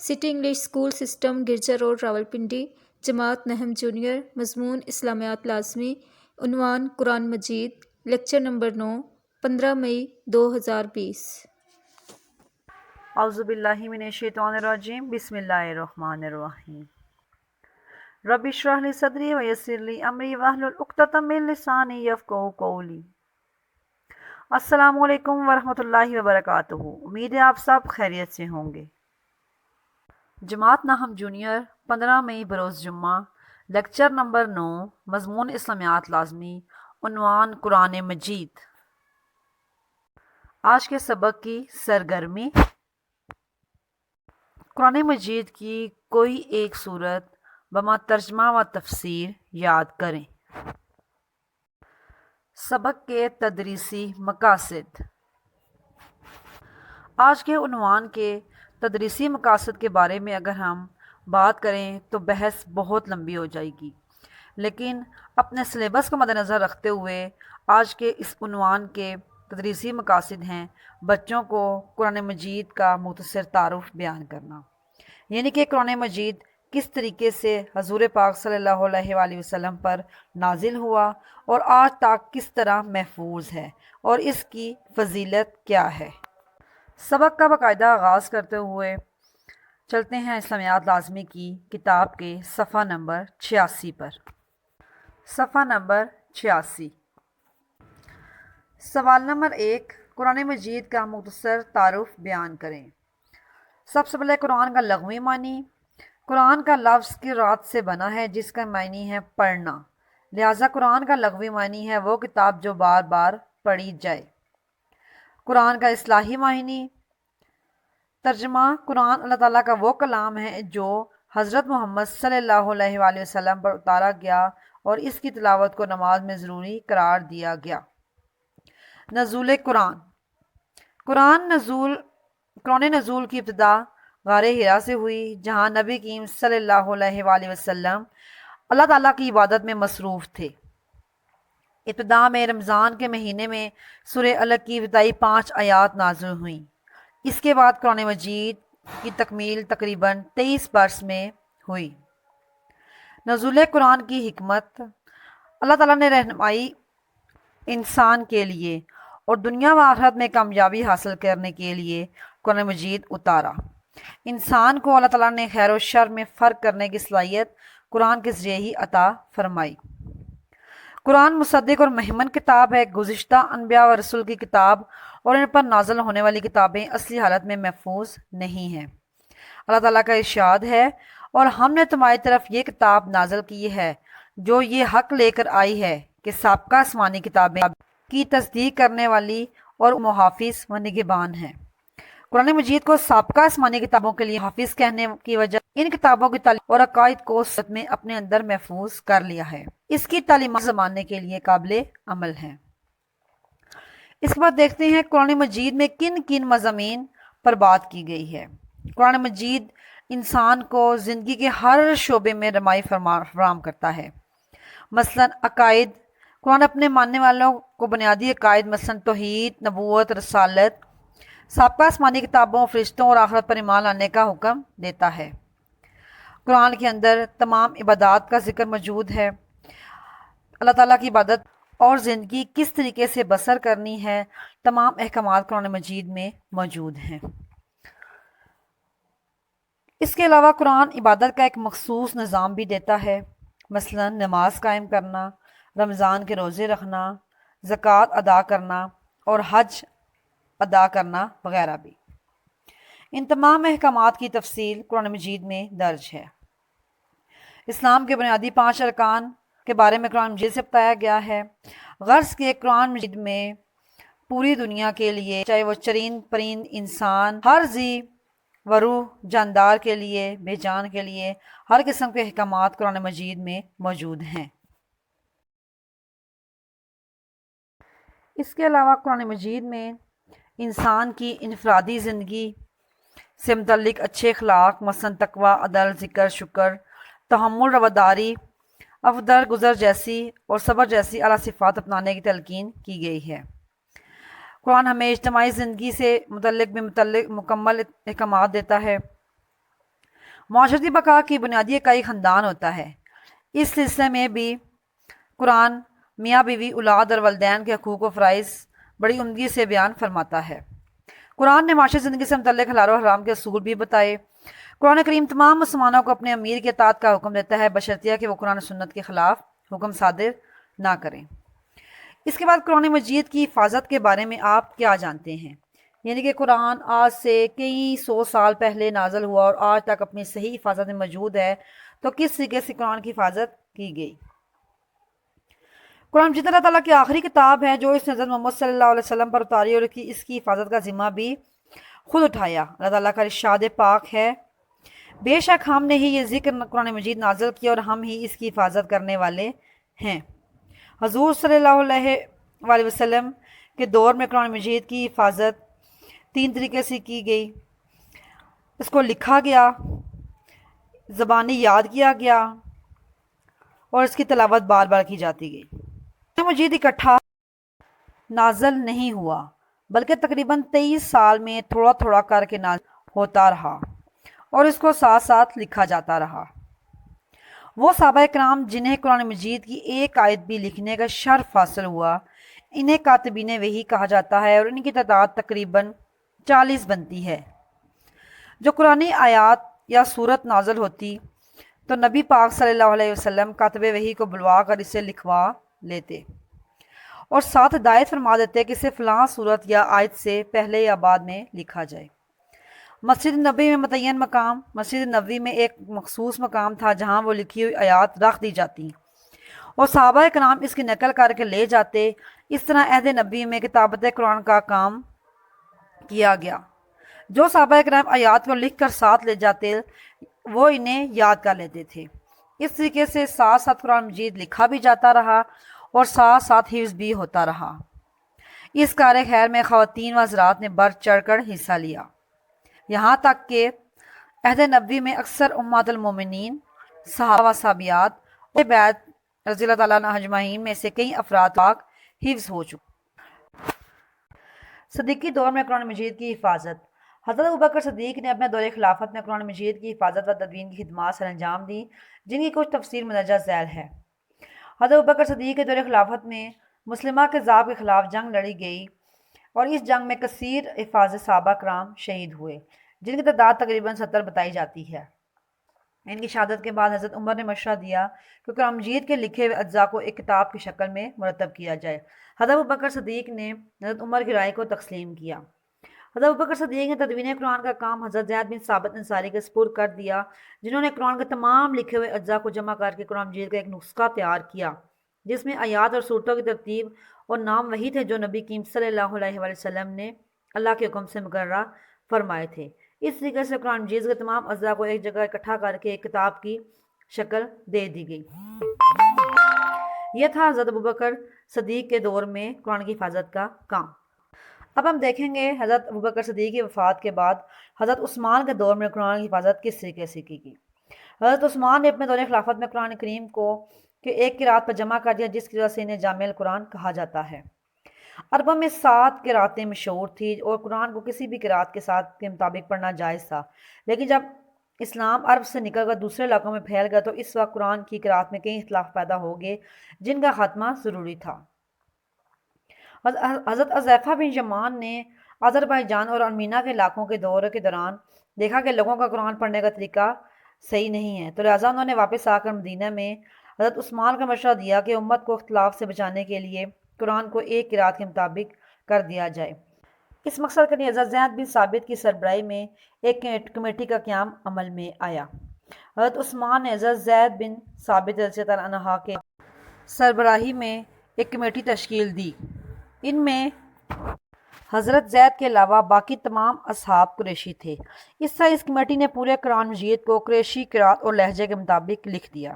City English school system گرجا road Rawalpindi, جماعت نہم junior, مضمون اسلامیات لازمی، عنوان قرآن مجید، لیکچر نمبر 9، 15 مئی 2020۔ اعوذ باللہ من الشیطان الرجیم، بسم اللہ الرحمن الرحیم۔ رب اشرح لی صدری ویسر لی امری واحلل عقدۃ من لسانی یفقہوا قولی۔ السلام علیکم ورحمۃ اللہ وبرکاتہ۔ امید ہے آپ سب خیریت سے ہوں گے۔ جماعت نہم جونیئر 15 مئی بروز جمعہ، لیکچر نمبر 9، مضمون اسلامیات لازمی، عنوان قرآن مجید۔ آج کے سبق کی سرگرمی، قرآن مجید کی کوئی ایک صورت بما ترجمہ و تفسیر یاد کریں۔ سبق کے تدریسی مقاصد۔ آج کے عنوان کے تدریسی مقاصد کے بارے میں اگر ہم بات کریں تو بحث بہت لمبی ہو جائے گی، لیکن اپنے سلیبس کو مد نظر رکھتے ہوئے آج کے اس عنوان کے تدریسی مقاصد ہیں بچوں کو قرآن مجید کا مختصر تعارف بیان کرنا، یعنی کہ قرآن مجید کس طریقے سے حضور پاک صلی اللہ علیہ وآلہ وسلم پر نازل ہوا اور آج تک کس طرح محفوظ ہے اور اس کی فضیلت کیا ہے۔ سبق کا باقاعدہ آغاز کرتے ہوئے چلتے ہیں اسلامیات لازمی کی کتاب کے صفحہ نمبر 86 پر۔ صفحہ نمبر 86، سوال نمبر 1، قرآن مجید کا مختصر تعارف بیان کریں۔ سب سے پہلے قرآن کا لغوی معنی۔ قرآن کا لفظ قرات سے بنا ہے جس کا معنی ہے پڑھنا، لہٰذا قرآن کا لغوی معنی ہے وہ کتاب جو بار بار پڑھی جائے۔ قرآن کا اصطلاحی معنی۔ ترجمہ، قرآن اللہ تعالیٰ کا وہ کلام ہے جو حضرت محمد صلی اللہ علیہ وآلہ وسلم پر اتارا گیا اور اس کی تلاوت کو نماز میں ضروری قرار دیا گیا۔ نزول قرآن۔ قرآن نزول کی ابتدا غار حرا سے ہوئی، جہاں نبی کریم صلی اللہ علیہ وآلہ وسلم اللہ تعالیٰ کی عبادت میں مصروف تھے۔ ابتدا میں رمضان کے مہینے میں سورہ الگ کی ابتدائی 5 آیات نازل ہوئیں۔ اس کے بعد قرآن مجید کی تکمیل تقریباً 23 برس میں ہوئی۔ نزول قرآن کی حکمت۔ اللہ تعالیٰ نے رہنمائی انسان کے لیے اور دنیا و آخرت میں کامیابی حاصل کرنے کے لیے قرآن مجید اتارا۔ انسان کو اللہ تعالیٰ نے خیر و شر میں فرق کرنے کی صلاحیت قرآن کے ذریعے ہی عطا فرمائی۔ قرآن مصدق اور مہمن کتاب ہے۔ گزشتہ انبیاء و رسول کی کتاب اور ان پر نازل ہونے والی کتابیں اصلی حالت میں محفوظ نہیں ہیں۔ اللہ تعالیٰ کا ارشاد ہے، اور ہم نے تمہاری طرف یہ کتاب نازل کی ہے جو یہ حق لے کر آئی ہے کہ سابقہ آسمانی کتابیں کی تصدیق کرنے والی اور محافظ و نگہبان ہیں۔ قرآن مجید کو سابقہ آسمانی کتابوں کے لیے حافظ کہنے کی وجہ ان کتابوں کی تعلیم اور عقائد کو سچ میں اپنے اندر محفوظ کر لیا ہے۔ اس کی تعلیمات زمانے کے لیے قابل عمل ہیں۔ اس کے بعد دیکھتے ہیں قرآن مجید میں کن کن مضامین پر بات کی گئی ہے۔ قرآن مجید انسان کو زندگی کے ہر شعبے میں رہنمائی فراہم کرتا ہے۔ مثلاً عقائد۔ قرآن اپنے ماننے والوں کو بنیادی عقائد مثلاً توحید، نبوت، رسالت، سابقہ آسمانی کتابوں، فرشتوں اور آخرت پر ایمان لانے کا حکم دیتا ہے۔ قرآن کے اندر تمام عبادات کا ذکر موجود ہے۔ اللہ تعالیٰ کی عبادت اور زندگی کس طریقے سے بسر کرنی ہے، تمام احکامات قرآن مجید میں موجود ہیں۔ اس کے علاوہ قرآن عبادت کا ایک مخصوص نظام بھی دیتا ہے، مثلا نماز قائم کرنا، رمضان کے روزے رکھنا، زکوٰۃ ادا کرنا اور حج ادا کرنا وغیرہ بھی۔ ان تمام احکامات کی تفصیل قرآن مجید میں درج ہے۔ اسلام کے بنیادی 5 ارکان کے بارے میں قرآن مجید سے بتایا گیا ہے۔ غرض کہ قرآن مجید میں پوری دنیا کے لیے، چاہے وہ چرند پرند انسان، ہر ذی و روح جاندار کے لیے، بے جان کے لیے، ہر قسم کے احکامات قرآن مجید میں موجود ہیں۔ اس کے علاوہ قرآن مجید میں انسان کی انفرادی زندگی سے متعلق اچھے اخلاق مثلاً تقوی، عدل، ذکر، شکر، تحمل، رواداری، افدر گزر جیسی اور صبر جیسی اعلیٰ صفات اپنانے کی تلقین کی گئی ہے۔ قرآن ہمیں اجتماعی زندگی سے متعلق مکمل احکامات دیتا ہے۔ معاشرتی بقا کی بنیادی اکائی خاندان ہوتا ہے۔ اس سلسلے میں بھی قرآن میاں بیوی، اولاد اور والدین کے حقوق و فرائض بڑی عمدگی سے بیان فرماتا ہے۔ قرآن نے معاشی زندگی سے متعلق حلال و حرام کے اصول بھی بتائے۔ قرآن کریم تمام مسلمانوں کو اپنے امیر کی اطاعت کا حکم دیتا ہے، بشرطیہ کہ وہ قرآن و سنت کے خلاف حکم صادر نہ کریں۔ اس کے بعد قرآن مجید کی حفاظت کے بارے میں آپ کیا جانتے ہیں؟ یعنی کہ قرآن آج سے کئی سو سال پہلے نازل ہوا اور آج تک اپنی صحیح حفاظت میں موجود ہے، تو کس طریقے سے قرآن کی حفاظت کی گئی؟ قرآن مجید اللہ تعالیٰ کی آخری کتاب ہے جو اس نے حضرت محمد صلی اللہ علیہ وسلم پر اتاری اور اس کی حفاظت کا ذمہ بھی خود اٹھایا۔ اللہ تعالیٰ کا ارشاد پاک ہے، بے شک ہم نے ہی یہ ذکر قرآن مجید نازل کیا اور ہم ہی اس کی حفاظت کرنے والے ہیں۔ حضور صلی اللہ علیہ وآلہ وسلم کے دور میں قرآن مجید کی حفاظت 3 طریقے سے کی گئی۔ اس کو لکھا گیا، زبانی یاد کیا گیا اور اس کی تلاوت بار بار کی جاتی گئی۔ قرآن مجید اکٹھا نازل نہیں ہوا بلکہ تقریباً 23 سال میں تھوڑا تھوڑا کر کے نازل ہوتا رہا اور اس کو ساتھ ساتھ لکھا جاتا رہا۔ وہ صحابہ کرام جنہیں قرآن مجید کی ایک آیت بھی لکھنے کا شرف حاصل ہوا، انہیں کاتبین وحی کہا جاتا ہے اور ان کی تعداد تقریباً 40 بنتی ہے۔ جو قرآن آیات یا سورت نازل ہوتی تو نبی پاک صلی اللہ علیہ وسلم کاتب وحی کو بلوا کر اسے لکھوا لیتے اور ساتھ ہدایت فرما دیتے کہ اسے فلاں سورت یا آیت سے پہلے یا بعد میں لکھا جائے۔ مسجد نبوی میں متعین مقام، مسجد نبوی میں ایک مخصوص مقام تھا جہاں وہ لکھی ہوئی آیات رکھ دی جاتی اور صحابہ کرام اس کی نقل کر کے لے جاتے۔ اس طرح عہد نبی میں کتابت قرآن کا کام کیا گیا۔ جو صحابہ کرام آیات کو لکھ کر ساتھ لے جاتے وہ انہیں یاد کر لیتے تھے۔ اس طریقے سے ساتھ ساتھ قرآن مجید لکھا بھی جاتا رہا اور ساتھ ساتھ حفظ بھی ہوتا رہا۔ اس کار خیر میں خواتین و حضرات نے بڑھ چڑھ کر حصہ لیا، یہاں تک کہ عہد نبوی میں اکثر امہات المومنین، صحابہ و صحابیات اور بیت رضی اللہ تعالیٰ عنہ اجمعین میں سے کئی افراد پاک حفظ ہو چکے۔ صدیقی دور میں قرآن مجید کی حفاظت۔ حضرت ابوبکر صدیق نے اپنے دور خلافت میں قرآن مجید کی حفاظت و تدوین کی خدمات سر انجام دی، جن کی کچھ تفصیل مندرجہ ذیل ہے۔ حضرت ابوبکر صدیق کے دور خلافت میں مسلمہ کذاب کے خلاف جنگ لڑی گئی اور اس جنگ میں کثیر حفاظ صحابہ کرام شہید ہوئے، جن کی تعداد تقریباً 70 بتائی جاتی ہے۔ ان کی شہادت کے بعد حضرت عمر نے مشورہ دیا کہ قرآن مجید کے لکھے ہوئے اجزاء کو ایک کتاب کی شکل میں مرتب کیا جائے۔ حضرت ابوبکر صدیق نے حضرت عمر کی رائے کو تسلیم کیا۔ حضرت ابوبکر صدیق نے تدوین قرآن کا کام حضرت زید بن ثابت انصاری کے سپرد کر دیا، جنہوں نے قرآن کے تمام لکھے ہوئے اجزاء کو جمع کر کے قرآن مجید کا ایک نسخہ تیار کیا، جس میں آیات اور صورتوں کی ترتیب اور نام وہی تھے جو نبی کریم صلی اللہ علیہ وآلہ وسلم نے اللہ کے حکم سے مقررہ فرمائے تھے۔ اس طریقے سے قرآن مجید کے تمام اجزاء کو ایک جگہ اکٹھا کر کے ایک کتاب کی شکل دے دی گئی۔ یہ تھا حضرت ابوبکر صدیق کے دور میں قرآن کی حفاظت کا کام۔ اب ہم دیکھیں گے حضرت ابوبکر صدیق کی وفات کے بعد حضرت عثمان کے دور میں قرآن کی حفاظت کس طریقے سے کی گئی۔ حضرت عثمان نے اپنے دور خلافت میں قرآن کریم کو ایک قرات پر جمع کر دیا، جس کی وجہ سے انہیں جامع القرآن کہا جاتا ہے۔ عربوں میں 7 قراتیں مشہور تھی اور قرآن کو کسی بھی قرات کے ساتھ کے مطابق پڑھنا جائز تھا، لیکن جب اسلام عرب سے نکل کر دوسرے علاقوں میں پھیل گیا تو اس وقت قرآن کی قرات میں کئی اختلاف پیدا ہو گئے جن کا خاتمہ ضروری تھا۔ حضرت حذیفہ بن یمان نے آذربائیجان اور ارمینہ کے علاقوں کے دور کے دوران دیکھا کہ لوگوں کا قرآن پڑھنے کا طریقہ صحیح نہیں ہے، تو لہٰذا انہوں نے واپس آ کر مدینہ میں حضرت عثمان کا مشورہ دیا کہ امت کو اختلاف سے بچانے کے لیے قرآن کو ایک قرات کے مطابق کر دیا جائے۔ اس مقصد کے لیے حضرت زید بن ثابت کی سربراہی میں ایک کمیٹی کا قیام عمل میں آیا۔ حضرت عثمان نے حضرت زید بن ثابت رضی اللہ عنہ کے سربراہی میں ایک کمیٹی تشکیل دی۔ ان میں حضرت زید کے علاوہ باقی تمام اصحاب قریشی تھے۔ اس طرح اس کمیٹی نے پورے قرآن مجید کو قریشی قرات اور لہجے کے مطابق لکھ دیا۔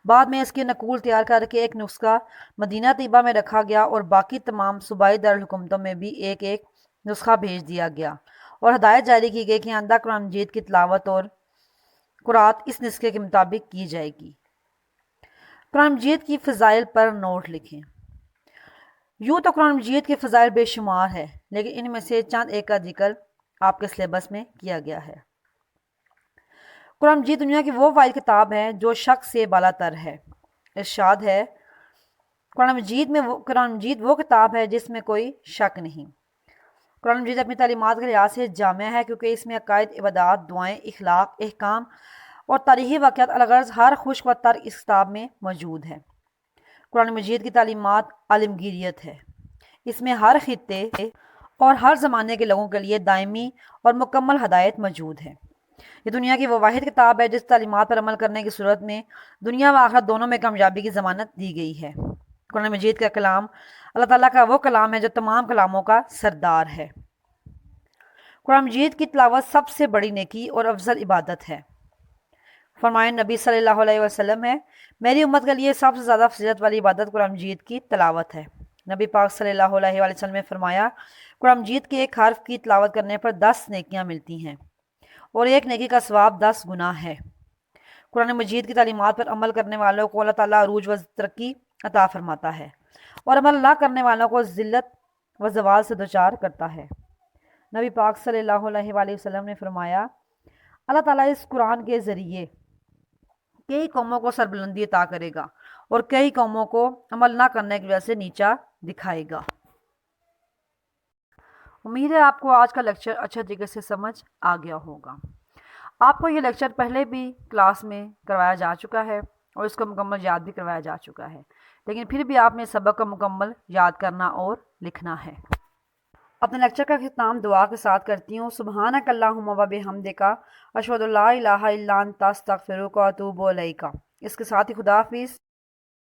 بعد میں اس کی نقول تیار کر کے ایک نسخہ مدینہ طیبہ میں رکھا گیا اور باقی تمام صوبائی دارالحکومتوں میں بھی ایک ایک نسخہ بھیج دیا گیا اور ہدایت جاری کی گئی کہ آئندہ قرآن مجید کی تلاوت اور قرات اس نسخے کے مطابق کی جائے گی۔ قرآن مجید کی فضائل پر نوٹ لکھیں۔ یوں تو قرآن مجید کے فضائل بے شمار ہے، لیکن ان میں سے چند ایک کا ذکر آپ کے سلیبس میں کیا گیا ہے۔ قرآن مجید دنیا کی وہ واحد کتاب ہے جو شک سے بالا تر ہے۔ ارشاد ہے قرآن مجید وہ کتاب ہے جس میں کوئی شک نہیں۔ قرآن مجید اپنی تعلیمات کے لحاظ سے جامع ہے کیونکہ اس میں عقائد، عبادات، دعائیں، اخلاق، احکام اور تاریخی واقعات الغرض ہر خشک و تر اس کتاب میں موجود ہے۔ قرآن مجید کی تعلیمات عالمگیریت ہے۔ اس میں ہر خطے اور ہر زمانے کے لوگوں کے لیے دائمی اور مکمل ہدایت موجود ہے۔ یہ دنیا کی وہ واحد کتاب ہے جس تعلیمات پر عمل کرنے کی صورت میں دنیا و آخرت دونوں میں کامیابی کی ضمانت دی گئی ہے۔ قرآن مجید کا کلام اللہ تعالیٰ کا وہ کلام ہے جو تمام کلاموں کا سردار ہے۔ قرآن مجید کی تلاوت سب سے بڑی نیکی اور افضل عبادت ہے۔ فرمائے نبی صلی اللہ علیہ وسلم ہے، میری امت کے لیے سب سے زیادہ فضیلت والی عبادت قرآن مجید کی تلاوت ہے۔ نبی پاک صلی اللہ علیہ وسلم نے فرمایا، قرآن مجید کے ایک حرف کی تلاوت کرنے پر 10 نیکیاں ملتی ہیں اور ایک نیکی کا ثواب 10 گناہ ہے۔ قرآن مجید کی تعلیمات پر عمل کرنے والوں کو اللہ تعالیٰ عروج و ترقی عطا فرماتا ہے اور عمل نہ کرنے والوں کو ذلت و زوال سے دوچار کرتا ہے۔ نبی پاک صلی اللہ علیہ وآلہ وسلم نے فرمایا، اللہ تعالیٰ اس قرآن کے ذریعے کئی قوموں کو سربلندی عطا کرے گا اور کئی قوموں کو عمل نہ کرنے کی وجہ سے نیچا دکھائے گا۔ امید ہے آپ کو آج کا لیکچر اچھے طریقے سے سمجھ آ گیا ہوگا۔ آپ کو یہ لیکچر پہلے بھی کلاس میں کروایا جا چکا ہے اور اس کو مکمل یاد بھی کروایا جا چکا ہے، لیکن پھر بھی آپ نے سبق کو مکمل یاد کرنا اور لکھنا ہے۔ اپنے لیکچر کا اختتام دعا کے ساتھ کرتی ہوں۔ سبحانک اللہم و بحمدک، اشہد ان لا الہ الا انت، استغفرک و اتوب الیک۔ اس کے ساتھ ہی خدا حافظ۔